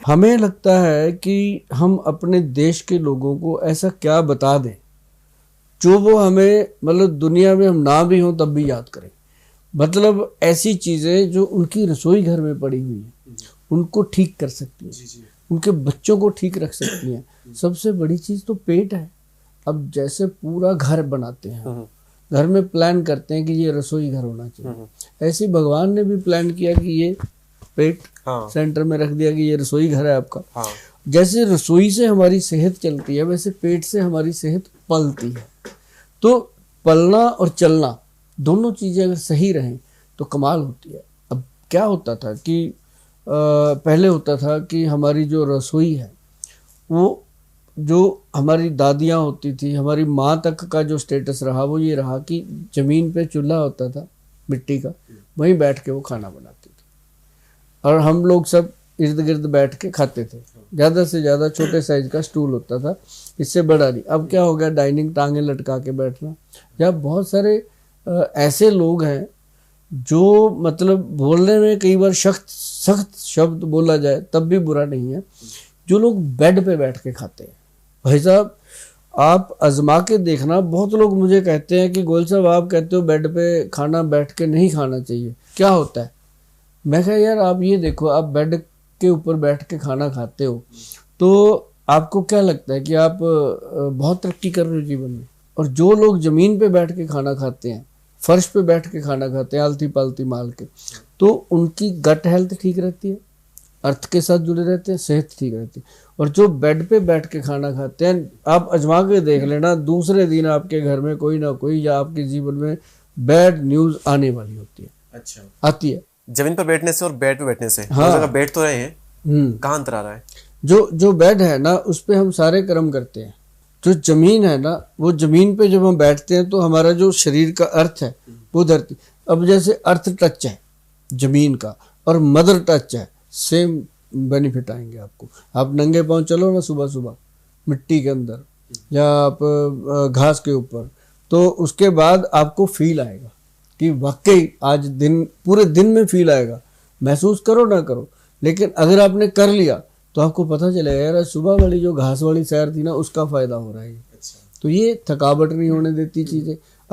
हमें लगता है कि हम अपने देश के लोगों को ऐसा क्या बता दें जो वो हमें मतलब दुनिया में हम ना भी हों तब भी याद करें। मतलब ऐसी चीजें जो उनकी रसोई घर में पड़ी हुई है उनको ठीक कर सकती हैं, उनके बच्चों को ठीक रख सकती हैं। सबसे बड़ी चीज तो पेट है। अब जैसे पूरा घर बनाते हैं, घर में प्लान करते हैं कि ये रसोई घर होना चाहिए, ऐसे भगवान ने भी प्लान किया कि ये पेट सेंटर में रख दिया कि ये रसोई घर है आपका। जैसे रसोई से हमारी सेहत चलती है वैसे पेट से हमारी सेहत पलती है। तो पलना और चलना दोनों चीजें अगर सही रहें तो कमाल होती है। अब क्या होता था कि पहले होता था कि हमारी जो रसोई है वो जो हमारी दादियाँ होती थी, हमारी माँ तक का जो स्टेटस रहा वो ये रहा कि जमीन पे चूल्हा होता था मिट्टी का, वहीं बैठ के वो खाना बनाती थी और हम लोग सब इर्द गिर्द बैठ के खाते थे। ज़्यादा से ज़्यादा छोटे साइज का स्टूल होता था, इससे बड़ा नहीं। अब क्या हो गया, डाइनिंग टांगे लटका के बैठना। जब बहुत सारे ऐसे लोग हैं जो मतलब बोलने में कई बार सख्त शब्द बोला जाए तब भी बुरा नहीं है, जो लोग बेड पे बैठ के खाते हैं। भाई साहब आप आजमा के देखना। बहुत लोग मुझे कहते हैं कि गोयल साहब आप कहते हो बेड पे खाना बैठ के नहीं खाना चाहिए, क्या होता है? मैं कहा यार आप ये देखो, आप बेड के ऊपर बैठ के खाना खाते हो तो आपको क्या लगता है कि आप बहुत तरक्की कर रहे हो जीवन में? और जो लोग जमीन पे बैठ के खाना खाते हैं, फर्श पे बैठ के खाना खाते हैं आलती पालती माल के, तो उनकी गट हेल्थ ठीक रहती है, अर्थ के साथ जुड़े रहते हैं, सेहत ठीक रहती है। और जो बेड पे बैठ के खाना खाते हैं, आप अजमा के देख लेना, दूसरे दिन आपके घर में कोई ना कोई या आपके जीवन में बैड न्यूज आने वाली होती है। अच्छा, आती है। जमीन पर बैठने से और बेड पे बैठने से हाँ, जगह बैठ तो रहे हैं, कहाँ अंतर आ रहा है? जो बेड है ना उस पे हम सारे कर्म करते हैं। जो जमीन है ना, वो जमीन पे जब हम बैठते हैं तो हमारा जो शरीर का अर्थ है वो धरती। अब जैसे अर्थ टच है जमीन का और मदर टच है, सेम बेनिफिट आएंगे आपको। आप नंगे पांव चलो ना सुबह सुबह मिट्टी के अंदर या आप घास के ऊपर, तो उसके बाद आपको फील आएगा कि वाकई आज दिन पूरे दिन में फील आएगा। महसूस करो ना करो, लेकिन अगर आपने कर लिया तो आपको पता चलेगा यार सुबह वाली जो घास वाली सैर थी ना उसका फायदा हो रहा है। अच्छा। तो ये थकावट नहीं होने देती चीज़ें।